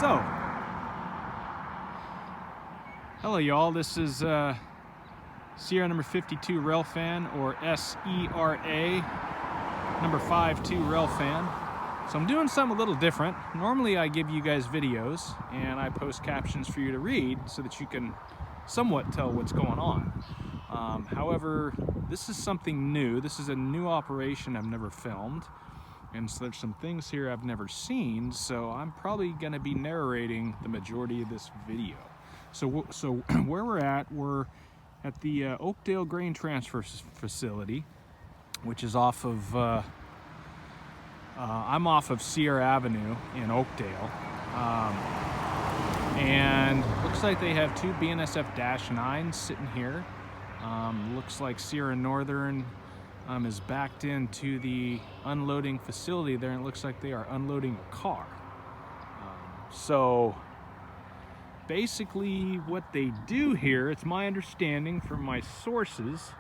So, hello y'all, this is Sierra number 52 Railfan, or SERA number 52 Railfan. So I'm doing something a little different. Normally I give you guys videos and I post captions for you to read so that you can somewhat tell what's going on. However, this is something new. This is a new operation I've never filmed. And so there's some things here I've never seen, so I'm probably going to be narrating the majority of this video. So where we're at the Oakdale Grain Transfer Facility, which is off of, I'm off of Sierra Avenue in Oakdale. And looks like they have two BNSF-9s sitting here. Looks like Sierra Northern is backed into the unloading facility there, and it looks like they are unloading a car. So basically what they do here, it's my understanding from my sources,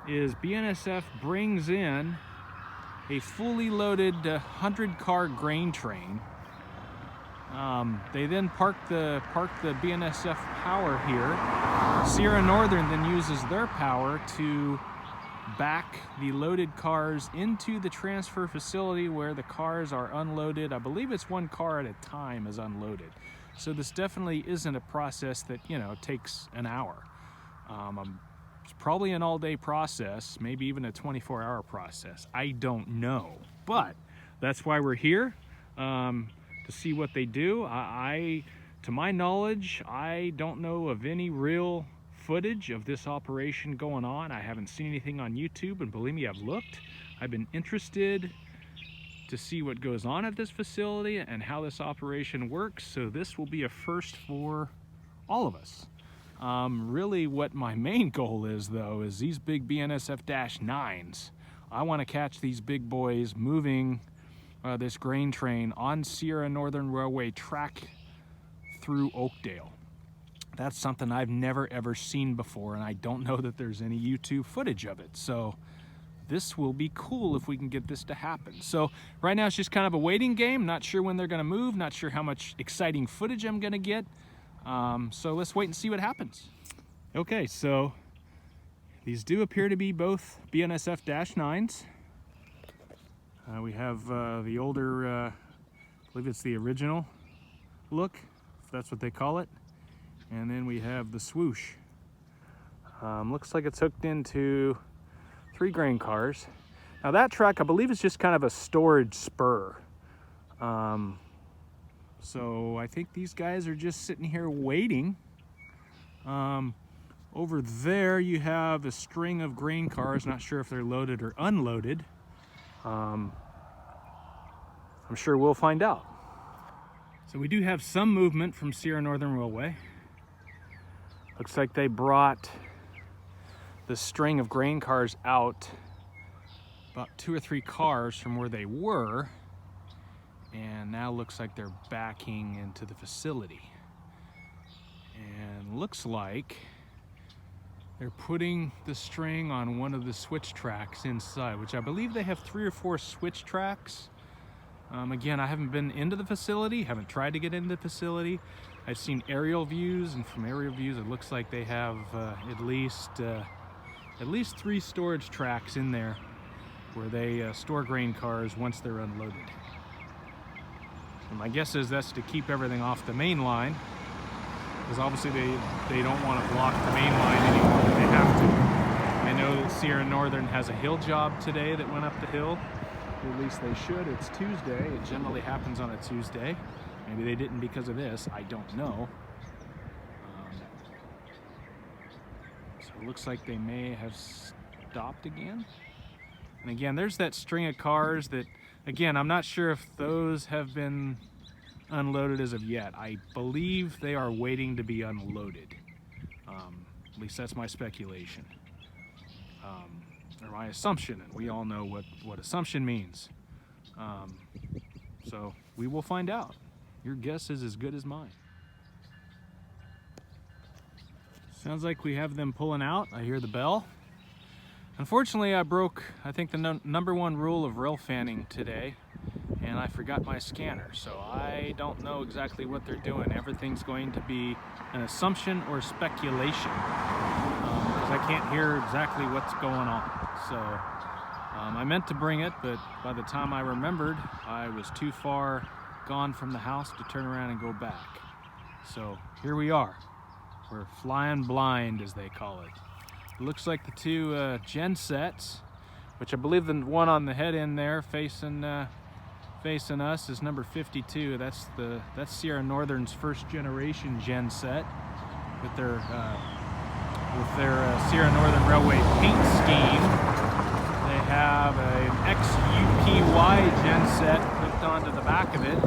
is BNSF brings in a fully loaded 100-car grain train. They then park the BNSF power here. Sierra Northern then uses their power to back the loaded cars into the transfer facility where the cars are unloaded. I believe it's one car at a time is unloaded. So this definitely isn't a process that, takes an hour. It's probably an all-day process, maybe even a 24-hour process. I don't know, but that's why we're here, to see what they do. To my knowledge, I don't know of any real footage of this operation going on. I haven't seen anything on YouTube, and believe me, I've looked. I've been interested to see what goes on at this facility and how this operation works, so this will be a first for all of us. Really what my main goal is, though, is these big BNSF-9s. I want to catch these big boys moving this grain train on Sierra Northern Railway track through Oakdale. That's something I've never ever seen before, and I don't know that there's any YouTube footage of it. So this will be cool if we can get this to happen. So right now it's just kind of a waiting game. Not sure when they're going to move, not sure how much exciting footage I'm going to get. So let's wait and see what happens. Okay, so these do appear to be both BNSF-9s. We have the older, I believe it's the original look, if that's what they call it. And then we have the swoosh. Looks like it's hooked into 3 grain cars. Now that track, I believe, is just kind of a storage spur. So I think these guys are just sitting here waiting. Over there you have a string of grain cars. Not sure if they're loaded or unloaded. I'm sure we'll find out. So we do have some movement from Sierra Northern Railway. Looks like they brought the string of grain cars out about 2 or 3 cars from where they were, and now looks like they're backing into the facility. And looks like they're putting the string on one of the switch tracks inside, which I believe they have 3 or 4 switch tracks. Again, I haven't been into the facility, haven't tried to get into the facility. I've seen aerial views, and from aerial views it looks like they have at least 3 storage tracks in there where they store grain cars once they're unloaded. And my guess is that's to keep everything off the main line, because obviously they don't want to block the main line anymore than they have to. I know that Sierra Northern has a hill job today that went up the hill. At least they should. It's Tuesday. It generally happens on a Tuesday. Maybe they didn't because of this. I don't know. So it looks like they may have stopped again. And again, there's that string of cars that, again, I'm not sure if those have been unloaded as of yet. I believe they are waiting to be unloaded. At least that's my speculation. Or my assumption, and we all know what assumption means. So we will find out. Your guess is as good as mine. Sounds like we have them pulling out. I hear the bell. Unfortunately, I broke, I think, the number 1 rule of rail fanning today, and and I forgot my scanner, so I don't know exactly what they're doing. Everything's going to be an assumption or speculation, because I can't hear exactly what's going on. So I meant to bring it, but by the time I remembered, I was too far gone from the house to turn around and go back. So here we are. We're flying blind, as they call it. It looks like the two Gensets, which I believe the one on the head end there facing us is number 52. That's Sierra Northern's first generation Genset with their Sierra Northern Railway paint scheme. They have an XUPY Genset hooked onto the back of it.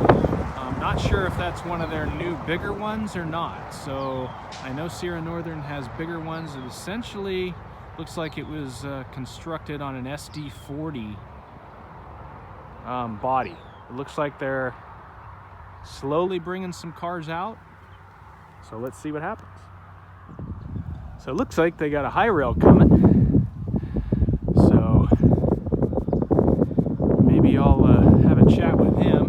I'm not sure if that's one of their new bigger ones or not. So I know Sierra Northern has bigger ones. It essentially looks like it was constructed on an SD40 body. It looks like they're slowly bringing some cars out. So let's see what happens. So it looks like they got a high rail coming. So maybe I'll have a chat with him.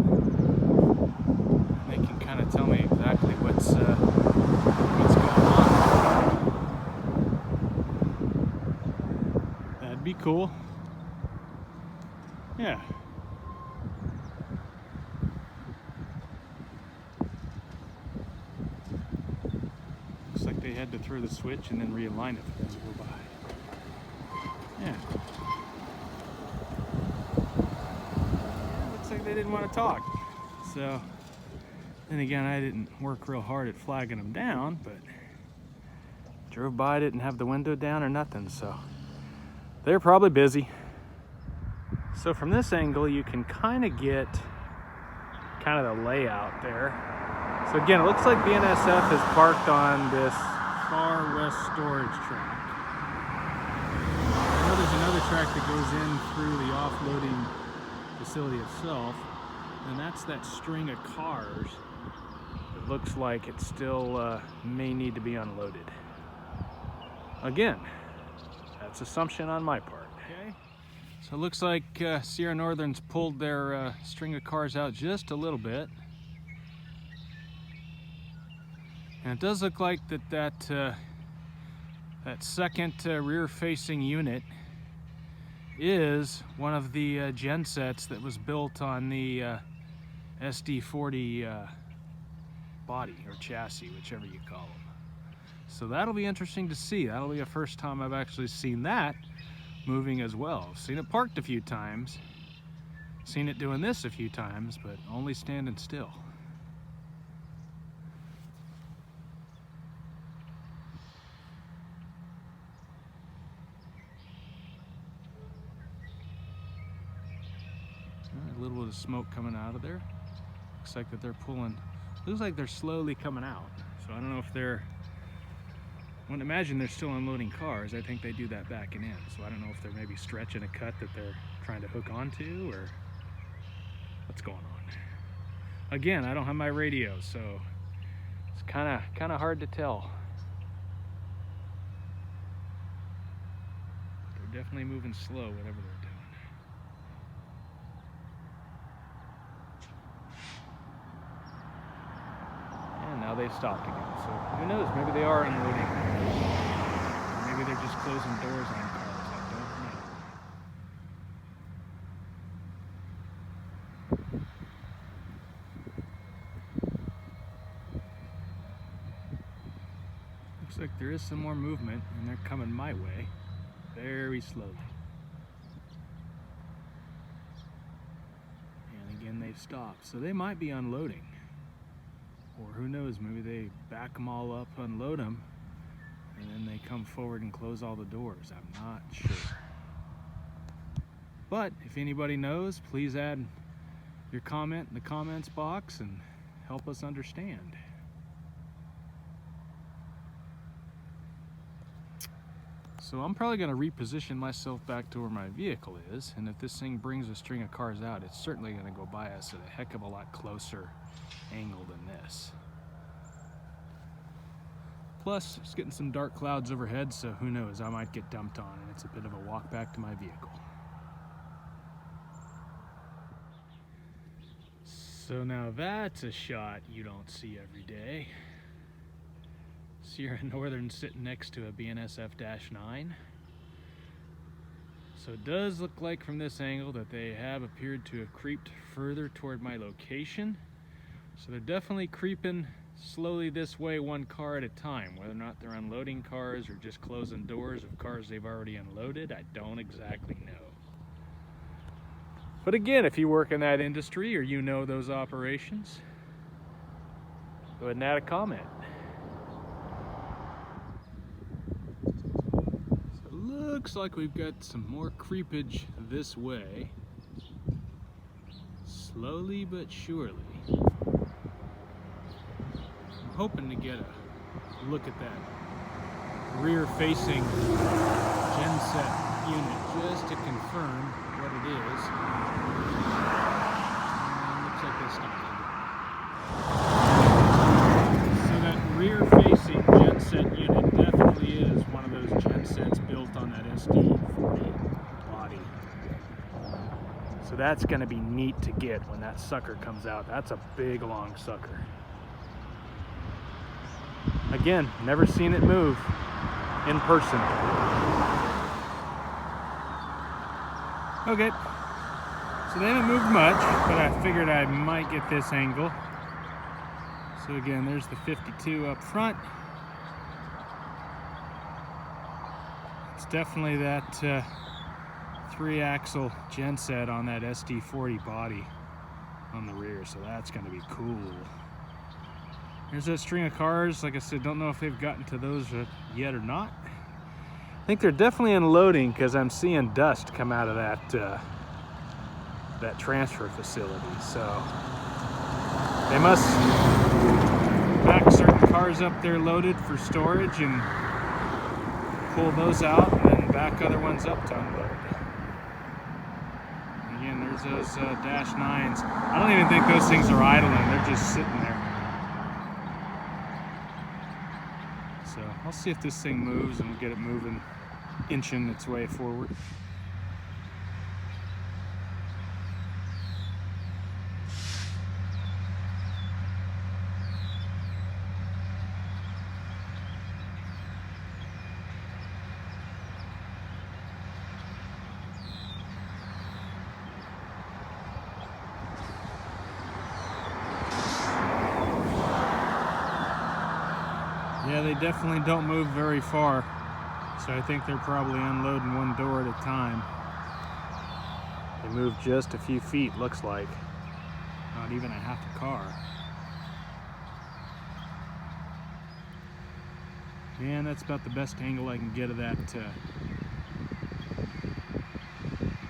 They can kind of tell me exactly what's going on. That'd be cool. Yeah. Looks like they had to throw the switch and then realign it for them to go by. Yeah. Looks like they didn't want to talk. So, then again, I didn't work real hard at flagging them down, but drove by, didn't have the window down or nothing, so they're probably busy. So from this angle, you can kind of get kind of the layout there. So again, it looks like BNSF is parked on this far west storage track. I know there's another track that goes in through the offloading facility itself, and that's that string of cars. It looks like it still may need to be unloaded. Again, that's assumption on my part. Okay. So it looks like Sierra Northern's pulled their string of cars out just a little bit. And it does look like that second rear-facing unit is one of the Gensets that was built on the SD40 body or chassis, whichever you call them. So that'll be interesting to see. That'll be the first time I've actually seen that moving as well. I've seen it parked a few times, seen it doing this a few times, but only standing still. A little bit of smoke coming out of there. Looks like that they're pulling, looks like they're slowly coming out. So I don't know if they're, I wouldn't imagine they're still unloading cars. I think they do that backing in. So I don't know if they're maybe stretching a cut that they're trying to hook onto or what's going on. Again, I don't have my radio, so it's kind of hard to tell. They're definitely moving slow, whatever they're doing. And now they've stopped again. So who knows? Maybe they are unloading. Or maybe they're just closing doors on cars. I don't know. Looks like there is some more movement, and they're coming my way, very slowly. And again, they've stopped, so they might be unloading. Or who knows, maybe they back them all up, unload them, and then they come forward and close all the doors. I'm not sure. But if anybody knows, please add your comment in the comments box and help us understand. So I'm probably going to reposition myself back to where my vehicle is, and if this thing brings a string of cars out, it's certainly going to go by us at a heck of a lot closer angle than this. Plus, it's getting some dark clouds overhead, so who knows, I might get dumped on, and it's a bit of a walk back to my vehicle. So now that's a shot you don't see every day. Sierra Northern sitting next to a BNSF-9. So it does look like from this angle that they have appeared to have creeped further toward my location. So they're definitely creeping slowly this way, one car at a time. Whether or not they're unloading cars or just closing doors of cars they've already unloaded, I don't exactly know. But again, if you work in that industry or you know those operations, go ahead and add a comment. So it looks like we've got some more creepage this way. Slowly but surely. I'm hoping to get a look at that rear-facing Genset unit just to confirm what it is. And looks like this stuff. So that rear-facing Genset unit definitely is one of those Gensets built on that SD40 body. So that's going to be neat to get when that sucker comes out. That's a big, long sucker. Again, never seen it move in person. Okay, so they haven't moved much, but I figured I might get this angle. So again, there's the 52 up front. It's definitely that 3-axle Genset on that SD40 body on the rear, so that's going to be cool. There's that string of cars. Like I said, don't know if they've gotten to those yet or not. I think they're definitely unloading because I'm seeing dust come out of that transfer facility. So they must back certain cars up there loaded for storage and pull those out and then back other ones up to unload. And again, there's those Dash 9s. I don't even think those things are idling. They're just sitting there. So I'll see if this thing moves and we'll get it moving, inching its way forward. Yeah, they definitely don't move very far, so I think they're probably unloading one door at a time. They move just a few feet, looks like. Not even a half a car. And that's about the best angle I can get of that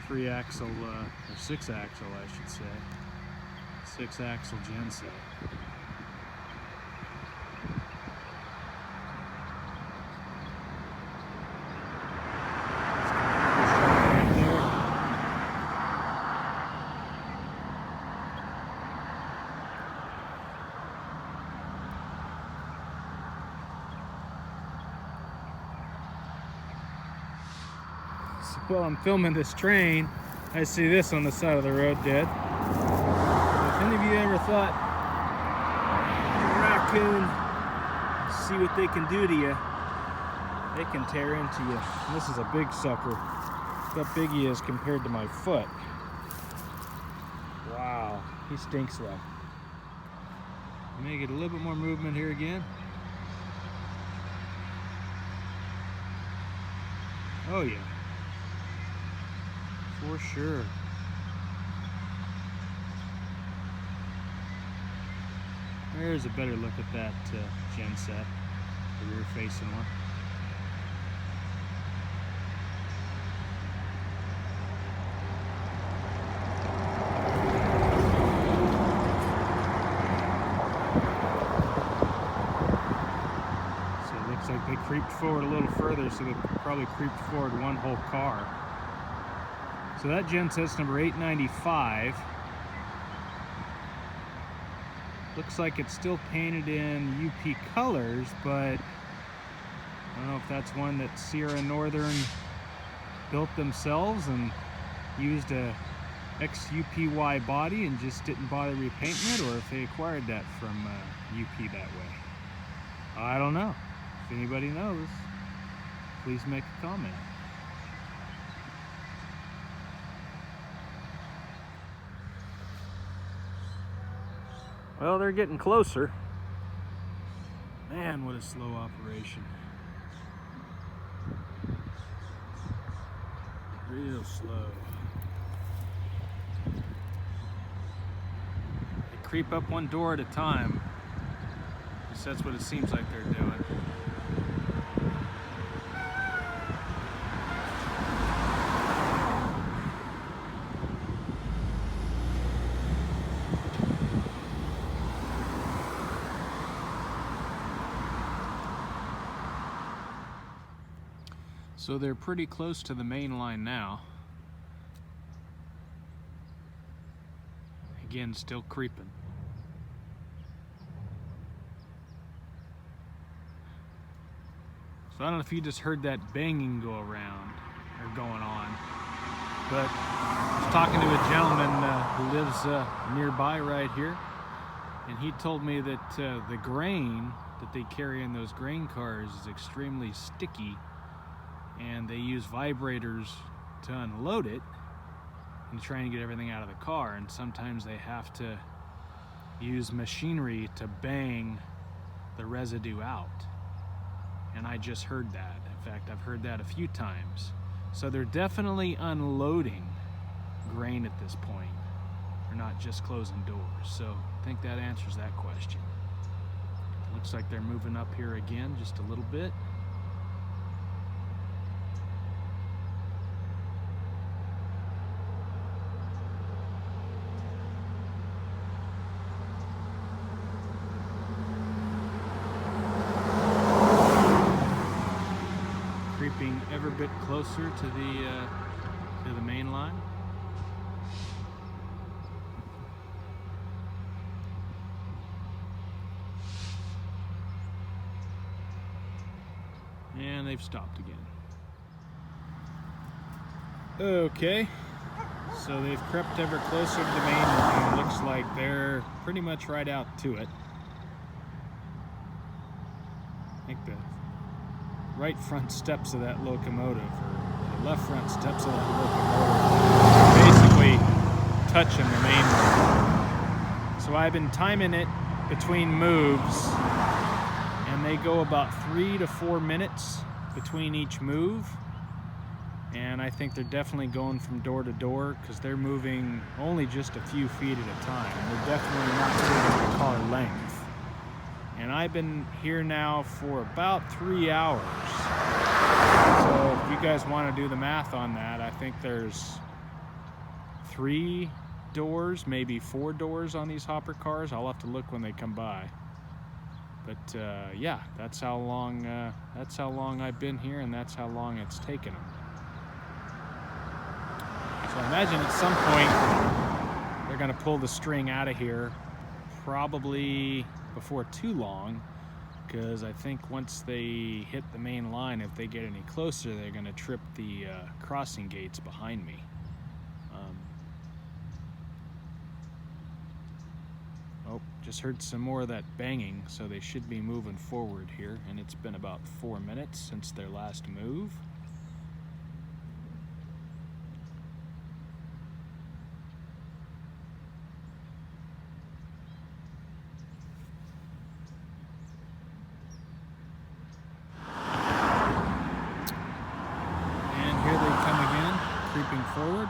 3-axle, or 6-axle, I should say. 6-axle Genset. While I'm filming this train, I see this on the side of the road dead. If any of you ever thought a raccoon, see what they can do to you, they can tear into you. And this is a big sucker. Look how big he is compared to my foot. Wow, he stinks though. Let me get a little bit more movement here again. Oh yeah. For sure. There's a better look at that Genset, the rear facing one. So it looks like they creeped forward a little further, so they probably creeped forward one whole car. So that Genset's number 895. Looks like it's still painted in UP colors, but I don't know if that's one that Sierra Northern built themselves and used a ex-UPY body and just didn't bother repainting it, or if they acquired that from UP that way. I don't know. If anybody knows, please make a comment. Well, they're getting closer. Man, what a slow operation. Real slow. They creep up one door at a time. At least that's what it seems like they're doing. So they're pretty close to the main line now. Again, still creeping. So I don't know if you just heard that banging go around or going on, but I was talking to a gentleman who lives nearby right here, and he told me that the grain that they carry in those grain cars is extremely sticky, and they use vibrators to unload it and trying to get everything out of the car, and sometimes they have to use machinery to bang the residue out. And I just heard that. In fact, I've heard that a few times. So they're definitely unloading grain at this point. They're not just closing doors. So I think that answers that question. Looks like they're moving up here again just a little bit. Creeping ever bit closer to the main line. And they've stopped again. Okay, so they've crept ever closer to the main line. Looks like they're pretty much right out to it. I think the right front steps of that locomotive, or the left front steps of that locomotive, basically touching the main line. So I've been timing it between moves, and they go about 3 to 4 minutes between each move. And I think they're definitely going from door to door, because they're moving only just a few feet at a time. They're definitely not moving the car length. And I've been here now for about 3 hours. So if you guys want to do the math on that, I think there's 3 doors, maybe 4 doors on these hopper cars. I'll have to look when they come by. But yeah, that's how long I've been here, and that's how long it's taken them. So I imagine at some point they're going to pull the string out of here, probably before too long, because I think once they hit the main line, if they get any closer, they're going to trip the crossing gates behind me. Oh, just heard some more of that banging, so they should be moving forward here, and it's been about 4 minutes since their last move. Creeping forward.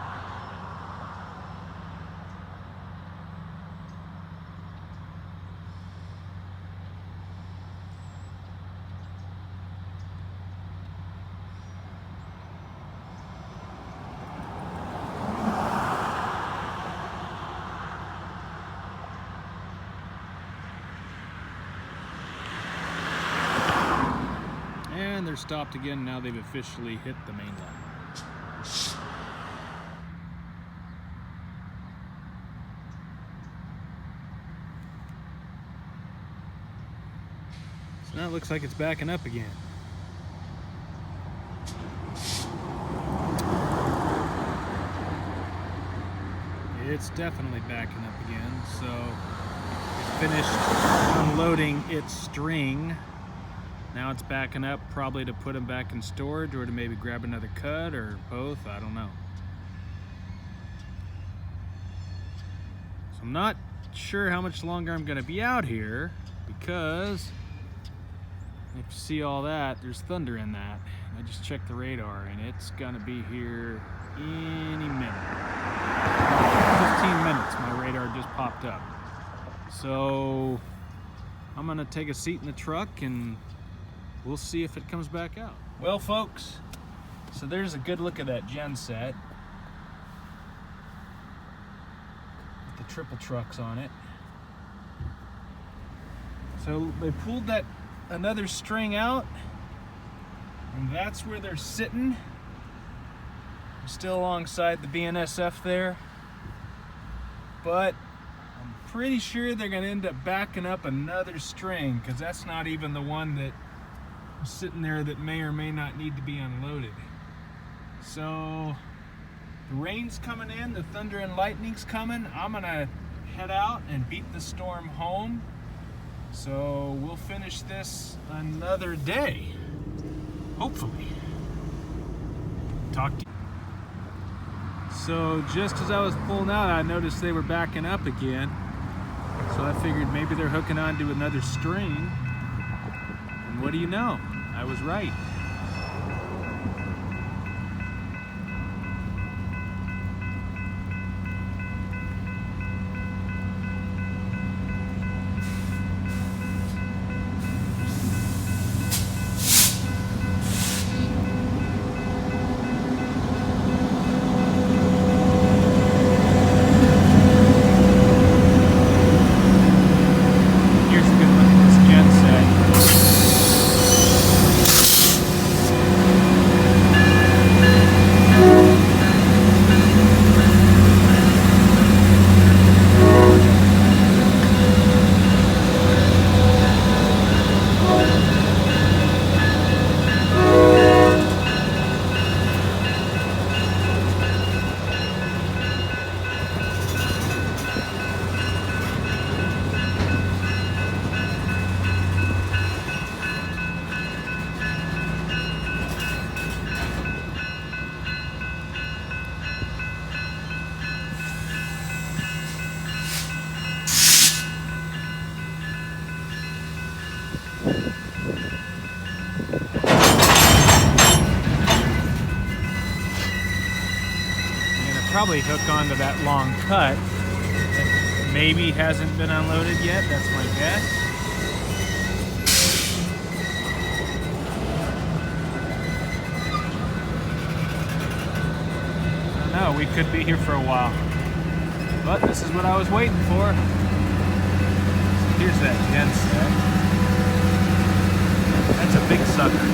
And they're stopped again. Now they've officially hit the main line. So now it looks like it's backing up again. it's definitely backing up again. So it finished unloading its string. Now it's backing up, probably to put them back in storage or to maybe grab another cut or both, I don't know. So I'm not sure how much longer I'm gonna be out here, because if you see all that, there's thunder in that. I just checked the radar and it's gonna be here any minute. 15 minutes, my radar just popped up. So I'm gonna take a seat in the truck and we'll see if it comes back out. Well, folks, so there's a good look at that Genset with the triple trucks on it. So they pulled that another string out, and that's where they're sitting. They're still alongside the BNSF there, but I'm pretty sure they're going to end up backing up another string, because that's not even the one that was sitting there that may or may not need to be unloaded. So the rain's coming in, the thunder and lightning's coming. I'm going to head out and beat the storm home. So we'll finish this another day, hopefully. Talk to you. So just as I was pulling out, I noticed they were backing up again. So I figured maybe they're hooking onto another string. And what do you know? I was right. Probably hook onto that long cut that maybe hasn't been unloaded yet. That's my guess. I don't know, we could be here for a while, but this is what I was waiting for. So here's that Genset. That's a big sucker.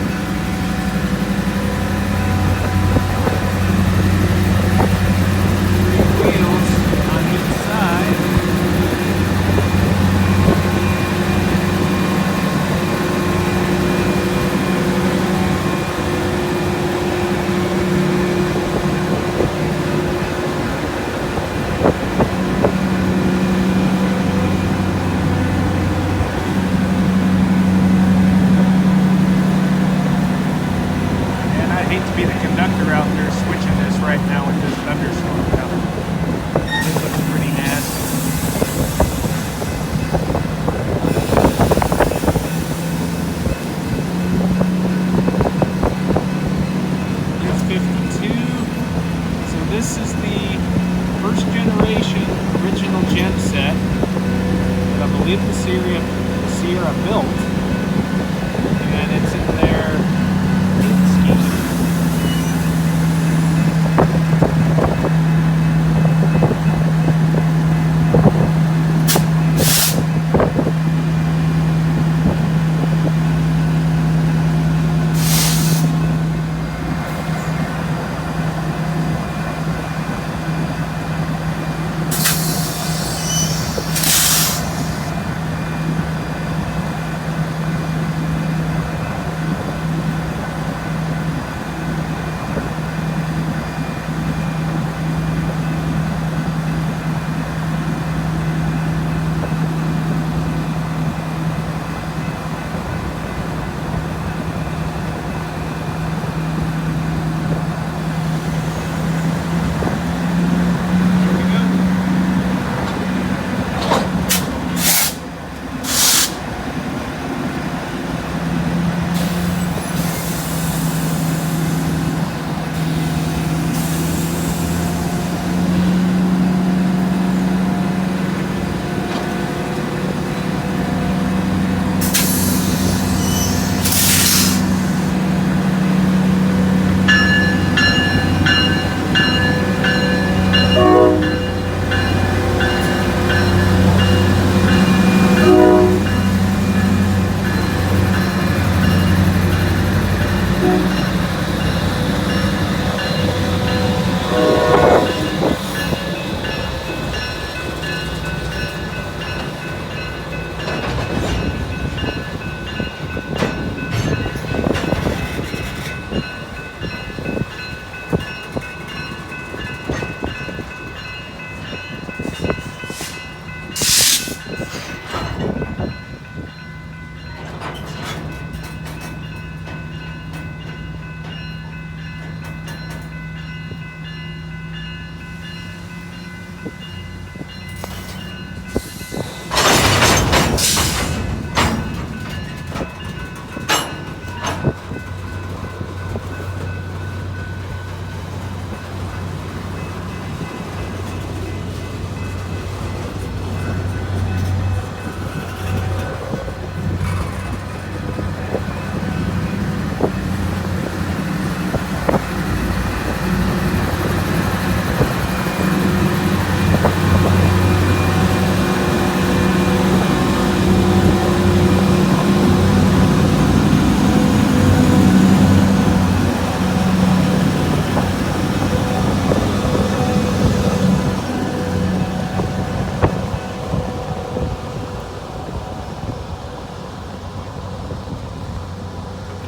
Be the conductor out there switching this right now with this thunderstorm coming. This looks pretty nasty. Here's 52. So this is the first generation original Genset that I believe the Sierra built, and it's in there.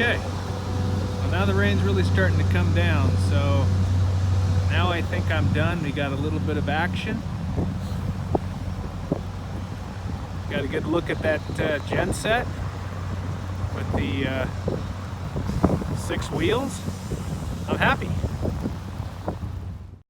Okay, well, now the rain's really starting to come down, so now I think I'm done. We got a little bit of action. Got a good look at that Genset with the 6 wheels. I'm happy.